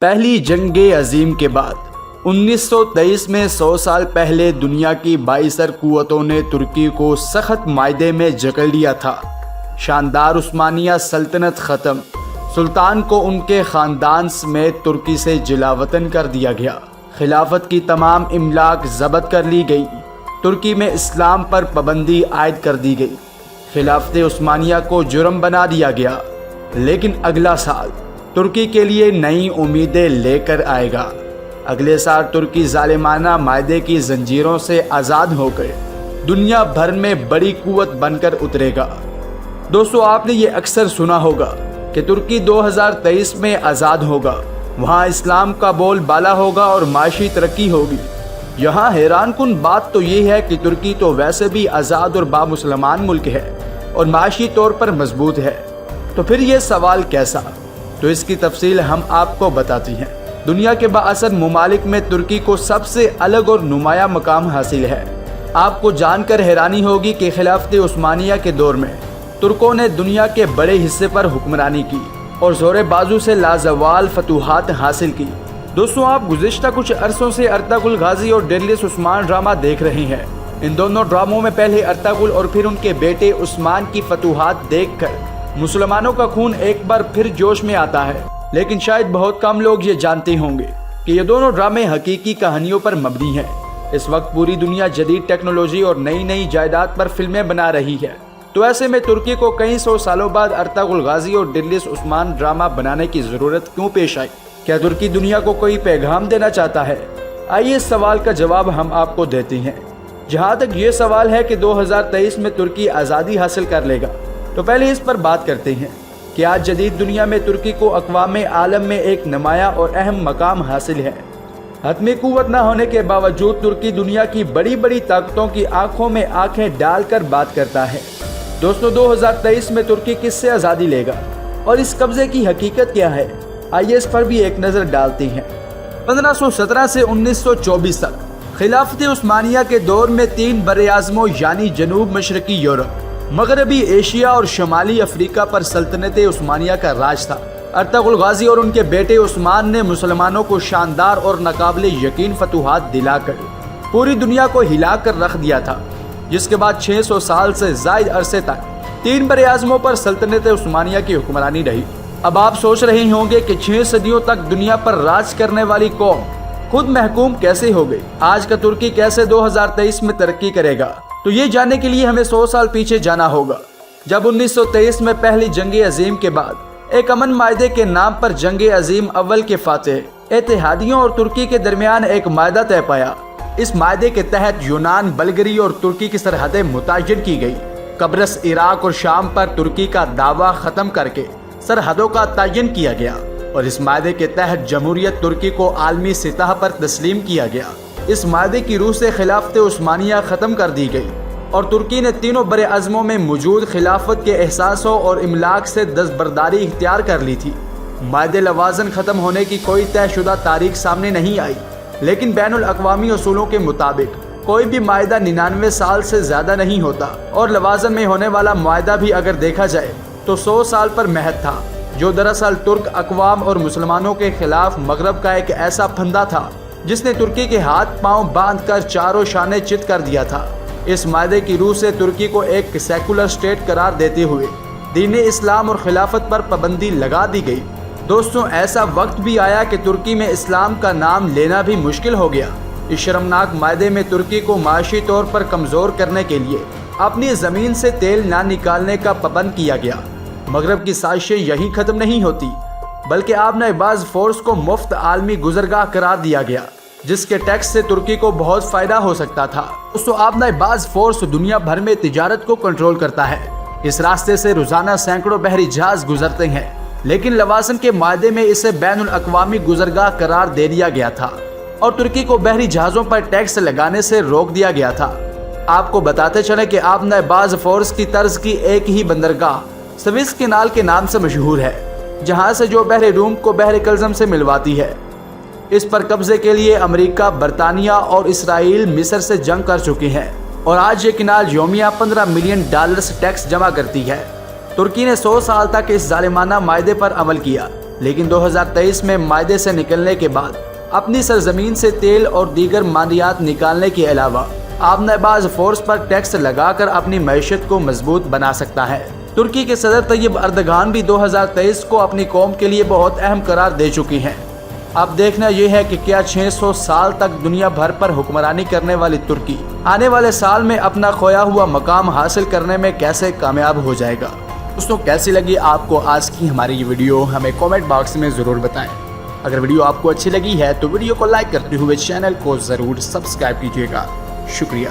پہلی جنگ عظیم کے بعد 1923 میں 100 سال پہلے دنیا کی بااثر قوتوں نے ترکی کو سخت معاہدے میں جکڑ لیا تھا۔ شاندار عثمانیہ سلطنت ختم، سلطان کو ان کے خاندان سمیت ترکی سے جلاوطن کر دیا گیا، خلافت کی تمام املاک ضبط کر لی گئی، ترکی میں اسلام پر پابندی عائد کر دی گئی، خلافت عثمانیہ کو جرم بنا دیا گیا۔ لیکن اگلا سال ترکی کے لیے نئی امیدیں لے کر آئے گا۔ اگلے سال ترکی ظالمانہ معاہدے کی زنجیروں سے آزاد ہو کر دنیا بھر میں بڑی قوت بن کر اترے گا۔ دوستو، آپ نے یہ اکثر سنا ہوگا کہ ترکی 2023 میں آزاد ہوگا، وہاں اسلام کا بول بالا ہوگا اور معاشی ترقی ہوگی۔ یہاں حیران کن بات تو یہ ہے کہ ترکی تو ویسے بھی آزاد اور بامسلمان ملک ہے اور معاشی طور پر مضبوط ہے، تو پھر یہ سوال کیسا؟ تو اس کی تفصیل ہم آپ کو بتاتی ہیں۔ دنیا کے بااثر ممالک میں ترکی کو سب سے الگ اور نمایاں مقام حاصل ہے۔ آپ کو جان کر حیرانی ہوگی کہ خلافت عثمانیہ کے دور میں ترکوں نے دنیا کے بڑے حصے پر حکمرانی کی اور زور بازو سے لازوال فتوحات حاصل کی۔ دوستوں، آپ گزشتہ کچھ عرصوں سے ارطغرل غازی اور ڈیریوس عثمان ڈرامہ دیکھ رہے ہیں۔ ان دونوں ڈراموں میں پہلے ارطغرل اور پھر ان کے بیٹے عثمان کی فتوحات دیکھ کر مسلمانوں کا خون ایک بار پھر جوش میں آتا ہے، لیکن شاید بہت کم لوگ یہ جانتے ہوں گے کہ یہ دونوں ڈرامے حقیقی کہانیوں پر مبنی ہیں۔ اس وقت پوری دنیا جدید ٹیکنالوجی اور نئی جائیداد پر فلمیں بنا رہی ہے، تو ایسے میں ترکی کو کئی سو سالوں بعد ارطغرل غازی اور ڈیریوس عثمان ڈرامہ بنانے کی ضرورت کیوں پیش آئی؟ کیا ترکی دنیا کو کوئی پیغام دینا چاہتا ہے؟ آئیے اس سوال کا جواب ہم آپ کو دیتے ہیں۔ جہاں تک یہ سوال ہے کہ 2023 میں ترکی آزادی حاصل کر لے گا، تو پہلے اس پر بات کرتے ہیں کہ آج جدید دنیا میں ترکی کو اقوام عالم میں ایک نمایاں اور اہم مقام حاصل ہے۔ حتمی قوت نہ ہونے کے باوجود ترکی دنیا کی بڑی طاقتوں کی آنکھوں میں آنکھیں ڈال کر بات کرتا ہے۔ دوستو، 2023 میں ترکی کس سے آزادی لے گا اور اس قبضے کی حقیقت کیا ہے؟ آئیے اس پر بھی ایک نظر ڈالتے ہیں۔ 1517 سے 1924 تک خلافت عثمانیہ کے دور میں 3 براعظموں یعنی جنوب مشرقی یورپ، مغربی ایشیا اور شمالی افریقہ پر سلطنت عثمانیہ کا راج تھا۔ ارطغرل غازی اور ان کے بیٹے عثمان نے مسلمانوں کو شاندار اور ناقابل یقین فتوحات دلا کر پوری دنیا کو ہلا کر رکھ دیا تھا، جس کے بعد 600 سال سے زائد عرصے تک 3 براعظموں پر سلطنت عثمانیہ کی حکمرانی رہی۔ اب آپ سوچ رہے ہوں گے کہ 6 صدیوں تک دنیا پر راج کرنے والی قوم خود محکوم کیسے ہو گئی؟ آج کا ترکی کیسے 2023 میں ترقی کرے گا؟ تو یہ جاننے کے لیے ہمیں 100 سال پیچھے جانا ہوگا، جب 1923 میں پہلی جنگ عظیم کے بعد ایک امن معاہدے کے نام پر جنگ عظیم اول کے فاتح اتحادیوں اور ترکی کے درمیان ایک معاہدہ طے پایا۔ اس معاہدے کے تحت یونان، بلغاری اور ترکی کی سرحدیں متعین کی گئی۔ قبرص، عراق اور شام پر ترکی کا دعویٰ ختم کر کے سرحدوں کا تعین کیا گیا اور اس معاہدے کے تحت جمہوریت ترکی کو عالمی سطح پر تسلیم کیا گیا۔ اس معاہدے کی روح سے خلافت عثمانیہ ختم کر دی گئی اور ترکی نے تینوں براعظموں میں موجود خلافت کے احساسوں اور املاک سے دستبرداری اختیار کر لی تھی۔ معاہدے لوازن ختم ہونے کی کوئی طے شدہ تاریخ سامنے نہیں آئی، لیکن بین الاقوامی اصولوں کے مطابق کوئی بھی معاہدہ 99 سال سے زیادہ نہیں ہوتا، اور لوازن میں ہونے والا معاہدہ بھی اگر دیکھا جائے تو 100 سال پر محض تھا، جو دراصل ترک اقوام اور مسلمانوں کے خلاف مغرب کا ایک ایسا پھندا تھا جس نے ترکی کے ہاتھ پاؤں باندھ کر چاروں شانے چت کر دیا تھا۔ اس معاہدے کی روح سے ترکی کو ایک سیکولر اسٹیٹ قرار دیتے ہوئے دین اسلام اور خلافت پر پابندی لگا دی گئی۔ دوستوں، ایسا وقت بھی آیا کہ ترکی میں اسلام کا نام لینا بھی مشکل ہو گیا۔ اس شرمناک معاہدے میں ترکی کو معاشی طور پر کمزور کرنے کے لیے اپنی زمین سے تیل نہ نکالنے کا پابند کیا گیا۔ مغرب کی سازشیں یہی ختم نہیں ہوتی، بلکہ آبنۂ باز فورس کو مفت عالمی گزرگاہ قرار دیا گیا، جس کے ٹیکس سے ترکی کو بہت فائدہ ہو سکتا تھا۔ دوستو، آبنۂ باز فورس دنیا بھر میں تجارت کو کنٹرول کرتا ہے۔ اس راستے سے روزانہ سینکڑوں بحری جہاز گزرتے ہیں، لیکن لوازن کے معاہدے میں اسے بین الاقوامی گزرگاہ قرار دے دیا گیا تھا اور ترکی کو بحری جہازوں پر ٹیکس لگانے سے روک دیا گیا تھا۔ آپ کو بتاتے چلیں کہ آبنۂ باز فورس کی طرز کی ایک ہی بندرگاہ سویس کینال کے نام سے مشہور ہے، جہاں سے جو بحر روم کو بحر قلزم سے ملواتی ہے۔ اس پر قبضے کے لیے امریکہ، برطانیہ اور اسرائیل مصر سے جنگ کر چکے ہیں، اور آج یہ کینال یومیہ $15 ملین ٹیکس جمع کرتی ہے۔ ترکی نے 100 سال تک اس ظالمانہ معاہدے پر عمل کیا، لیکن 2023 میں معاہدے سے نکلنے کے بعد اپنی سرزمین سے تیل اور دیگر مادیات نکالنے کے علاوہ آبنہ باز فورس پر ٹیکس لگا کر اپنی معیشت کو مضبوط بنا سکتا ہے۔ ترکی کے صدر طیب اردگان بھی 2023 کو اپنی قوم کے لیے بہت اہم قرار دے چکی ہیں۔ اب دیکھنا یہ ہے کہ کیا 600 سال تک دنیا بھر پر حکمرانی کرنے والی ترکی آنے والے سال میں اپنا کھویا ہوا مقام حاصل کرنے میں کیسے کامیاب ہو جائے گا۔ دوستوں، کیسی لگی آپ کو آج کی ہماری یہ ویڈیو، ہمیں کامنٹ باکس میں ضرور بتائیں۔ اگر ویڈیو آپ کو اچھی لگی ہے تو ویڈیو کو لائک کرتے ہوئے چینل کو ضرور سبسکرائب کیجیے گا۔ شکریہ۔